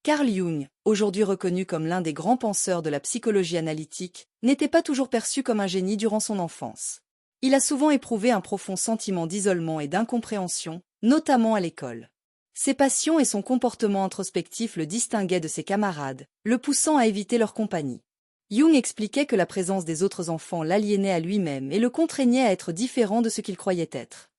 Carl Jung, aujourd'hui reconnu comme l'un des grands penseurs de la psychologie analytique, n'était pas toujours perçu comme un génie durant son enfance. Il a souvent éprouvé un profond sentiment d'isolement et d'incompréhension, notamment à l'école. Ses passions et son comportement introspectif le distinguaient de ses camarades, le poussant à éviter leur compagnie. Jung expliquait que la présence des autres enfants l'aliénait à lui-même et le contraignait à être différent de ce qu'il croyait être.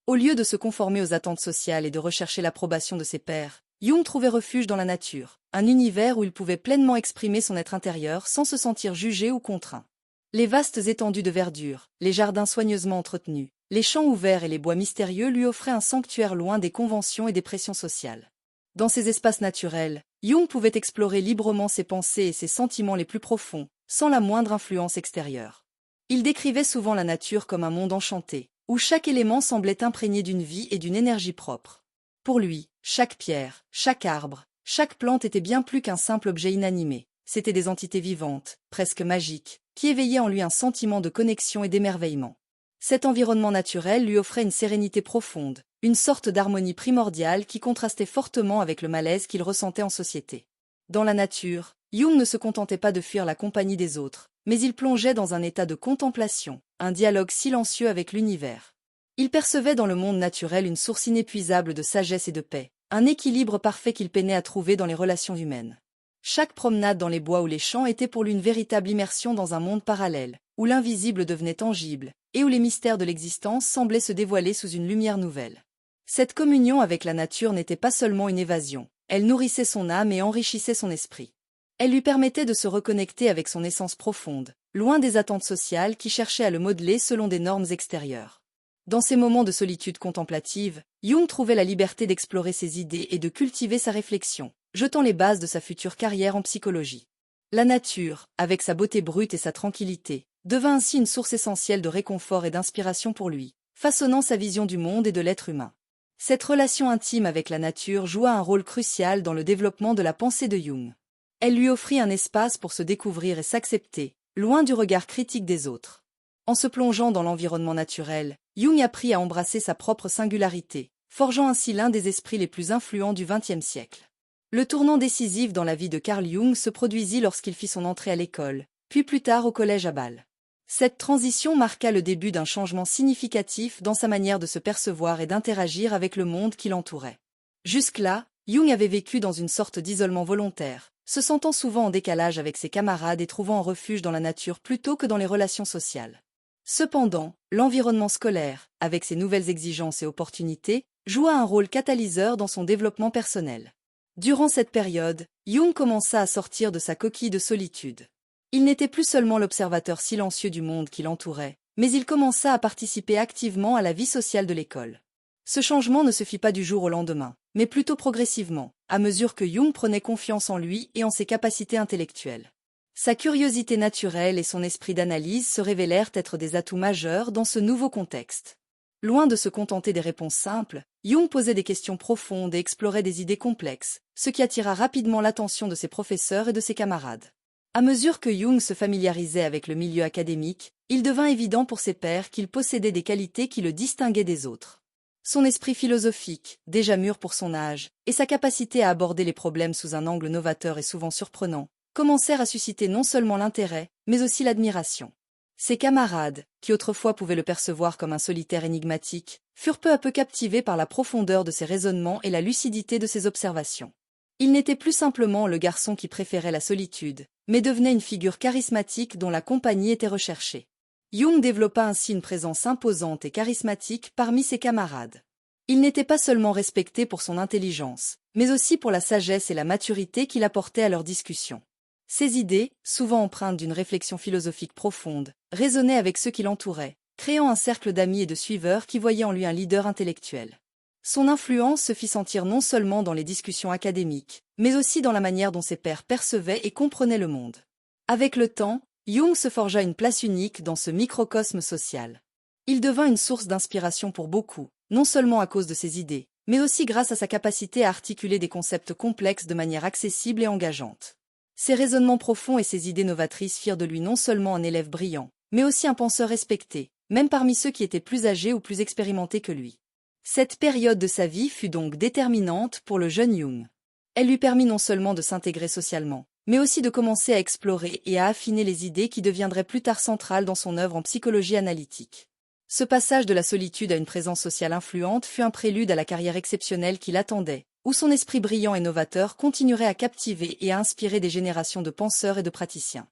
Au lieu de se conformer aux attentes sociales et de rechercher l'approbation de ses pairs, Jung trouvait refuge dans la nature, un univers où il pouvait pleinement exprimer son être intérieur sans se sentir jugé ou contraint. Les vastes étendues de verdure, les jardins soigneusement entretenus, les champs ouverts et les bois mystérieux lui offraient un sanctuaire loin des conventions et des pressions sociales. Dans ces espaces naturels, Jung pouvait explorer librement ses pensées et ses sentiments les plus profonds, sans la moindre influence extérieure. Il décrivait souvent la nature comme un monde enchanté, où chaque élément semblait imprégné d'une vie et d'une énergie propre. Pour lui, chaque pierre, chaque arbre, chaque plante était bien plus qu'un simple objet inanimé. C'étaient des entités vivantes, presque magiques, qui éveillaient en lui un sentiment de connexion et d'émerveillement. Cet environnement naturel lui offrait une sérénité profonde, une sorte d'harmonie primordiale qui contrastait fortement avec le malaise qu'il ressentait en société. Dans la nature, Jung ne se contentait pas de fuir la compagnie des autres, mais il plongeait dans un état de contemplation, un dialogue silencieux avec l'univers. Il percevait dans le monde naturel une source inépuisable de sagesse et de paix, un équilibre parfait qu'il peinait à trouver dans les relations humaines. Chaque promenade dans les bois ou les champs était pour lui une véritable immersion dans un monde parallèle, où l'invisible devenait tangible, et où les mystères de l'existence semblaient se dévoiler sous une lumière nouvelle. Cette communion avec la nature n'était pas seulement une évasion, elle nourrissait son âme et enrichissait son esprit. Elle lui permettait de se reconnecter avec son essence profonde, loin des attentes sociales qui cherchaient à le modeler selon des normes extérieures. Dans ces moments de solitude contemplative, Jung trouvait la liberté d'explorer ses idées et de cultiver sa réflexion, jetant les bases de sa future carrière en psychologie. La nature, avec sa beauté brute et sa tranquillité, devint ainsi une source essentielle de réconfort et d'inspiration pour lui, façonnant sa vision du monde et de l'être humain. Cette relation intime avec la nature joua un rôle crucial dans le développement de la pensée de Jung. Elle lui offrit un espace pour se découvrir et s'accepter, loin du regard critique des autres. En se plongeant dans l'environnement naturel, Jung apprit à embrasser sa propre singularité, forgeant ainsi l'un des esprits les plus influents du XXe siècle. Le tournant décisif dans la vie de Carl Jung se produisit lorsqu'il fit son entrée à l'école, puis plus tard au collège à Bâle. Cette transition marqua le début d'un changement significatif dans sa manière de se percevoir et d'interagir avec le monde qui l'entourait. Jusque-là, Jung avait vécu dans une sorte d'isolement volontaire, se sentant souvent en décalage avec ses camarades et trouvant un refuge dans la nature plutôt que dans les relations sociales. Cependant, l'environnement scolaire, avec ses nouvelles exigences et opportunités, joua un rôle catalyseur dans son développement personnel. Durant cette période, Jung commença à sortir de sa coquille de solitude. Il n'était plus seulement l'observateur silencieux du monde qui l'entourait, mais il commença à participer activement à la vie sociale de l'école. Ce changement ne se fit pas du jour au lendemain, mais plutôt progressivement, à mesure que Jung prenait confiance en lui et en ses capacités intellectuelles. Sa curiosité naturelle et son esprit d'analyse se révélèrent être des atouts majeurs dans ce nouveau contexte. Loin de se contenter des réponses simples, Jung posait des questions profondes et explorait des idées complexes, ce qui attira rapidement l'attention de ses professeurs et de ses camarades. À mesure que Jung se familiarisait avec le milieu académique, il devint évident pour ses pairs qu'il possédait des qualités qui le distinguaient des autres. Son esprit philosophique, déjà mûr pour son âge, et sa capacité à aborder les problèmes sous un angle novateur et souvent surprenant, commencèrent à susciter non seulement l'intérêt, mais aussi l'admiration. Ses camarades, qui autrefois pouvaient le percevoir comme un solitaire énigmatique, furent peu à peu captivés par la profondeur de ses raisonnements et la lucidité de ses observations. Il n'était plus simplement le garçon qui préférait la solitude, mais devenait une figure charismatique dont la compagnie était recherchée. Jung développa ainsi une présence imposante et charismatique parmi ses camarades. Il n'était pas seulement respecté pour son intelligence, mais aussi pour la sagesse et la maturité qu'il apportait à leurs discussions. Ses idées, souvent empreintes d'une réflexion philosophique profonde, résonnaient avec ceux qui l'entouraient, créant un cercle d'amis et de suiveurs qui voyaient en lui un leader intellectuel. Son influence se fit sentir non seulement dans les discussions académiques, mais aussi dans la manière dont ses pairs percevaient et comprenaient le monde. Avec le temps, Jung se forgea une place unique dans ce microcosme social. Il devint une source d'inspiration pour beaucoup, non seulement à cause de ses idées, mais aussi grâce à sa capacité à articuler des concepts complexes de manière accessible et engageante. Ses raisonnements profonds et ses idées novatrices firent de lui non seulement un élève brillant, mais aussi un penseur respecté, même parmi ceux qui étaient plus âgés ou plus expérimentés que lui. Cette période de sa vie fut donc déterminante pour le jeune Jung. Elle lui permit non seulement de s'intégrer socialement, mais aussi de commencer à explorer et à affiner les idées qui deviendraient plus tard centrales dans son œuvre en psychologie analytique. Ce passage de la solitude à une présence sociale influente fut un prélude à la carrière exceptionnelle qui l'attendait, où son esprit brillant et novateur continuerait à captiver et à inspirer des générations de penseurs et de praticiens.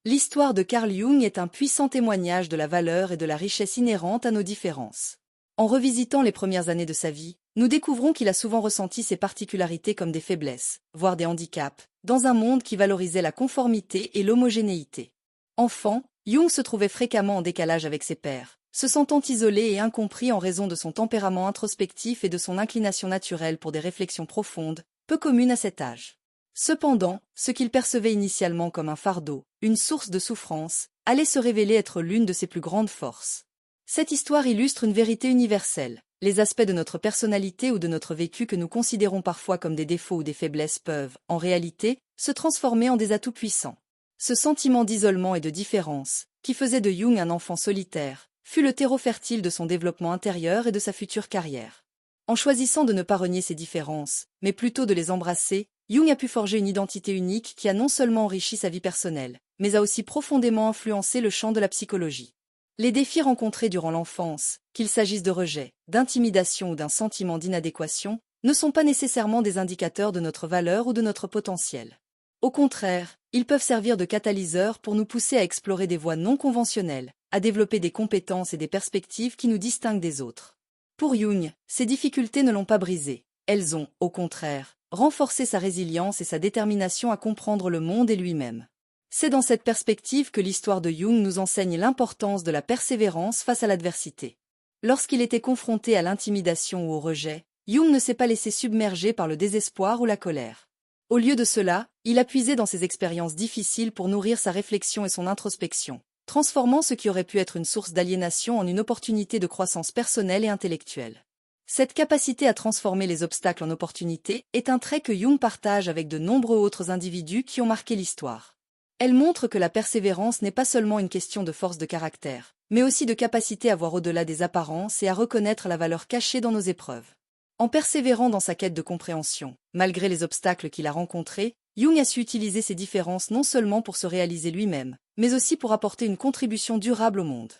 L'histoire de Carl Jung est un puissant témoignage de la valeur et de la richesse inhérente à nos différences. En revisitant les premières années de sa vie, nous découvrons qu'il a souvent ressenti ses particularités comme des faiblesses, voire des handicaps, dans un monde qui valorisait la conformité et l'homogénéité. Enfant, Jung se trouvait fréquemment en décalage avec ses pairs, se sentant isolé et incompris en raison de son tempérament introspectif et de son inclination naturelle pour des réflexions profondes, peu communes à cet âge. Cependant, ce qu'il percevait initialement comme un fardeau, une source de souffrance, allait se révéler être l'une de ses plus grandes forces. Cette histoire illustre une vérité universelle. Les aspects de notre personnalité ou de notre vécu que nous considérons parfois comme des défauts ou des faiblesses peuvent, en réalité, se transformer en des atouts puissants. Ce sentiment d'isolement et de différence, qui faisait de Jung un enfant solitaire, fut le terreau fertile de son développement intérieur et de sa future carrière. En choisissant de ne pas renier ses différences, mais plutôt de les embrasser, Jung a pu forger une identité unique qui a non seulement enrichi sa vie personnelle, mais a aussi profondément influencé le champ de la psychologie. Les défis rencontrés durant l'enfance, qu'il s'agisse de rejet, d'intimidation ou d'un sentiment d'inadéquation, ne sont pas nécessairement des indicateurs de notre valeur ou de notre potentiel. Au contraire, ils peuvent servir de catalyseurs pour nous pousser à explorer des voies non conventionnelles, à développer des compétences et des perspectives qui nous distinguent des autres. Pour Jung, ces difficultés ne l'ont pas brisé. Elles ont, au contraire, renforcé sa résilience et sa détermination à comprendre le monde et lui-même. C'est dans cette perspective que l'histoire de Jung nous enseigne l'importance de la persévérance face à l'adversité. Lorsqu'il était confronté à l'intimidation ou au rejet, Jung ne s'est pas laissé submerger par le désespoir ou la colère. Au lieu de cela, il a puisé dans ses expériences difficiles pour nourrir sa réflexion et son introspection, transformant ce qui aurait pu être une source d'aliénation en une opportunité de croissance personnelle et intellectuelle. Cette capacité à transformer les obstacles en opportunités est un trait que Jung partage avec de nombreux autres individus qui ont marqué l'histoire. Elle montre que la persévérance n'est pas seulement une question de force de caractère, mais aussi de capacité à voir au-delà des apparences et à reconnaître la valeur cachée dans nos épreuves. En persévérant dans sa quête de compréhension, malgré les obstacles qu'il a rencontrés, Jung a su utiliser ses différences non seulement pour se réaliser lui-même, mais aussi pour apporter une contribution durable au monde.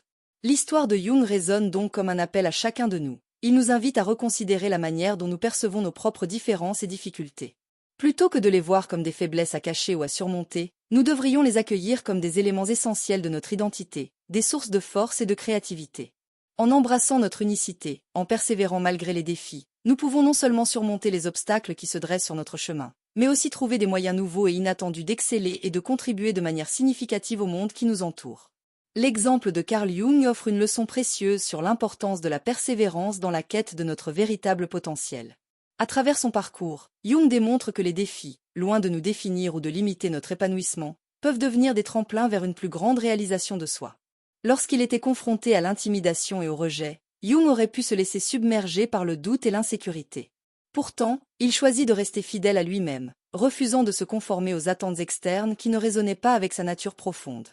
L'histoire de Jung résonne donc comme un appel à chacun de nous. Il nous invite à reconsidérer la manière dont nous percevons nos propres différences et difficultés. Plutôt que de les voir comme des faiblesses à cacher ou à surmonter, nous devrions les accueillir comme des éléments essentiels de notre identité, des sources de force et de créativité. En embrassant notre unicité, en persévérant malgré les défis, nous pouvons non seulement surmonter les obstacles qui se dressent sur notre chemin, mais aussi trouver des moyens nouveaux et inattendus d'exceller et de contribuer de manière significative au monde qui nous entoure. L'exemple de Carl Jung offre une leçon précieuse sur l'importance de la persévérance dans la quête de notre véritable potentiel. À travers son parcours, Jung démontre que les défis, loin de nous définir ou de limiter notre épanouissement, peuvent devenir des tremplins vers une plus grande réalisation de soi. Lorsqu'il était confronté à l'intimidation et au rejet, Jung aurait pu se laisser submerger par le doute et l'insécurité. Pourtant, il choisit de rester fidèle à lui-même, refusant de se conformer aux attentes externes qui ne résonnaient pas avec sa nature profonde.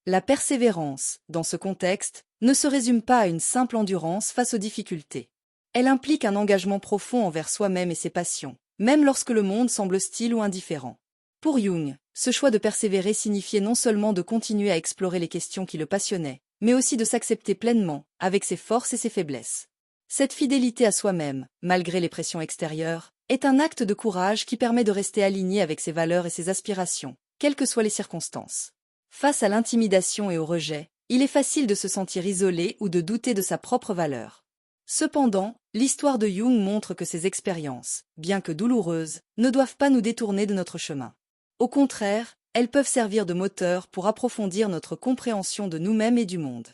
La persévérance, dans ce contexte, ne se résume pas à une simple endurance face aux difficultés. Elle implique un engagement profond envers soi-même et ses passions, même lorsque le monde semble hostile ou indifférent. Pour Jung, ce choix de persévérer signifiait non seulement de continuer à explorer les questions qui le passionnaient, mais aussi de s'accepter pleinement, avec ses forces et ses faiblesses. Cette fidélité à soi-même, malgré les pressions extérieures, est un acte de courage qui permet de rester aligné avec ses valeurs et ses aspirations, quelles que soient les circonstances. Face à l'intimidation et au rejet, il est facile de se sentir isolé ou de douter de sa propre valeur. Cependant, l'histoire de Jung montre que ces expériences, bien que douloureuses, ne doivent pas nous détourner de notre chemin. Au contraire, elles peuvent servir de moteur pour approfondir notre compréhension de nous-mêmes et du monde.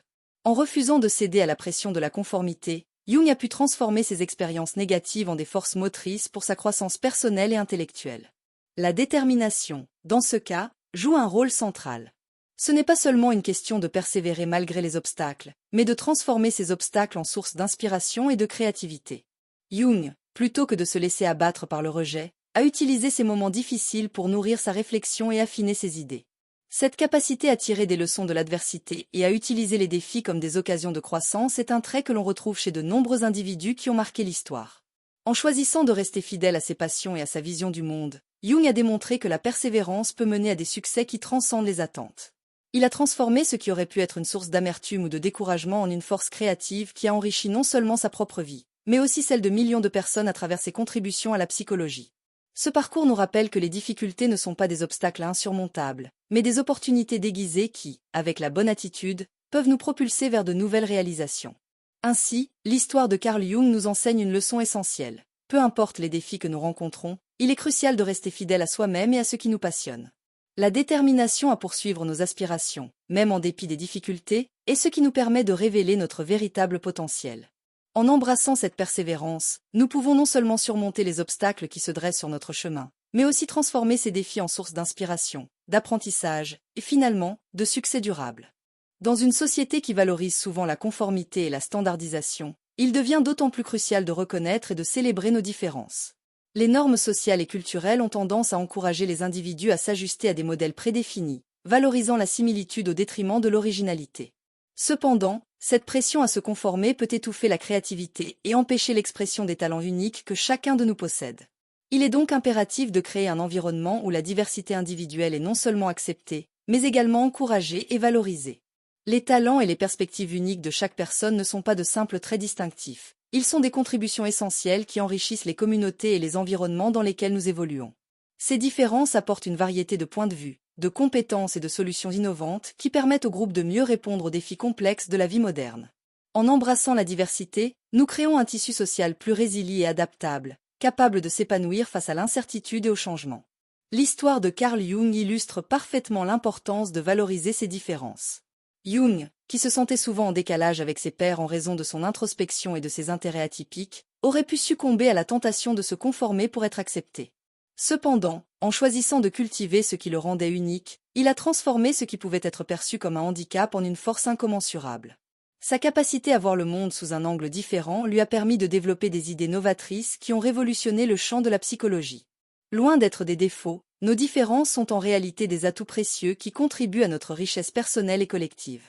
En refusant de céder à la pression de la conformité, Jung a pu transformer ses expériences négatives en des forces motrices pour sa croissance personnelle et intellectuelle. La détermination, dans ce cas, joue un rôle central. Ce n'est pas seulement une question de persévérer malgré les obstacles, mais de transformer ces obstacles en source d'inspiration et de créativité. Jung, plutôt que de se laisser abattre par le rejet, a utilisé ces moments difficiles pour nourrir sa réflexion et affiner ses idées. Cette capacité à tirer des leçons de l'adversité et à utiliser les défis comme des occasions de croissance est un trait que l'on retrouve chez de nombreux individus qui ont marqué l'histoire. En choisissant de rester fidèle à ses passions et à sa vision du monde, Jung a démontré que la persévérance peut mener à des succès qui transcendent les attentes. Il a transformé ce qui aurait pu être une source d'amertume ou de découragement en une force créative qui a enrichi non seulement sa propre vie, mais aussi celle de millions de personnes à travers ses contributions à la psychologie. Ce parcours nous rappelle que les difficultés ne sont pas des obstacles insurmontables, mais des opportunités déguisées qui, avec la bonne attitude, peuvent nous propulser vers de nouvelles réalisations. Ainsi, l'histoire de Carl Jung nous enseigne une leçon essentielle. Peu importe les défis que nous rencontrons, il est crucial de rester fidèle à soi-même et à ce qui nous passionne. La détermination à poursuivre nos aspirations, même en dépit des difficultés, est ce qui nous permet de révéler notre véritable potentiel. En embrassant cette persévérance, nous pouvons non seulement surmonter les obstacles qui se dressent sur notre chemin, mais aussi transformer ces défis en source d'inspiration, d'apprentissage et finalement, de succès durable. Dans une société qui valorise souvent la conformité et la standardisation, il devient d'autant plus crucial de reconnaître et de célébrer nos différences. Les normes sociales et culturelles ont tendance à encourager les individus à s'ajuster à des modèles prédéfinis, valorisant la similitude au détriment de l'originalité. Cependant, cette pression à se conformer peut étouffer la créativité et empêcher l'expression des talents uniques que chacun de nous possède. Il est donc impératif de créer un environnement où la diversité individuelle est non seulement acceptée, mais également encouragée et valorisée. Les talents et les perspectives uniques de chaque personne ne sont pas de simples traits distinctifs. Ils sont des contributions essentielles qui enrichissent les communautés et les environnements dans lesquels nous évoluons. Ces différences apportent une variété de points de vue, de compétences et de solutions innovantes qui permettent au groupe de mieux répondre aux défis complexes de la vie moderne. En embrassant la diversité, nous créons un tissu social plus résilient et adaptable, capable de s'épanouir face à l'incertitude et au changement. L'histoire de Carl Jung illustre parfaitement l'importance de valoriser ces différences. Jung, qui se sentait souvent en décalage avec ses pairs en raison de son introspection et de ses intérêts atypiques, aurait pu succomber à la tentation de se conformer pour être accepté. Cependant, en choisissant de cultiver ce qui le rendait unique, il a transformé ce qui pouvait être perçu comme un handicap en une force incommensurable. Sa capacité à voir le monde sous un angle différent lui a permis de développer des idées novatrices qui ont révolutionné le champ de la psychologie. Loin d'être des défauts, nos différences sont en réalité des atouts précieux qui contribuent à notre richesse personnelle et collective.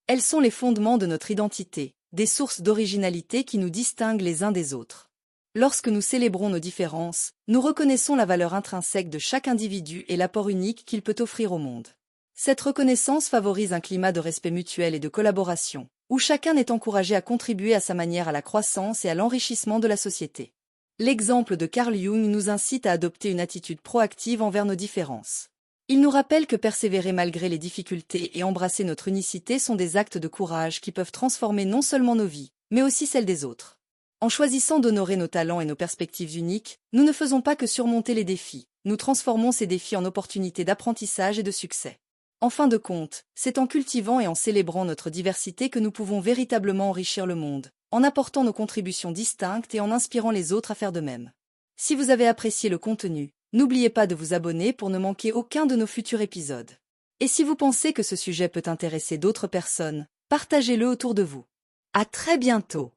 Elles sont les fondements de notre identité, des sources d'originalité qui nous distinguent les uns des autres. Lorsque nous célébrons nos différences, nous reconnaissons la valeur intrinsèque de chaque individu et l'apport unique qu'il peut offrir au monde. Cette reconnaissance favorise un climat de respect mutuel et de collaboration, où chacun est encouragé à contribuer à sa manière à la croissance et à l'enrichissement de la société. L'exemple de Carl Jung nous incite à adopter une attitude proactive envers nos différences. Il nous rappelle que persévérer malgré les difficultés et embrasser notre unicité sont des actes de courage qui peuvent transformer non seulement nos vies, mais aussi celles des autres. En choisissant d'honorer nos talents et nos perspectives uniques, nous ne faisons pas que surmonter les défis, nous transformons ces défis en opportunités d'apprentissage et de succès. En fin de compte, c'est en cultivant et en célébrant notre diversité que nous pouvons véritablement enrichir le monde, en apportant nos contributions distinctes et en inspirant les autres à faire de même. Si vous avez apprécié le contenu, n'oubliez pas de vous abonner pour ne manquer aucun de nos futurs épisodes. Et si vous pensez que ce sujet peut intéresser d'autres personnes, partagez-le autour de vous. À très bientôt!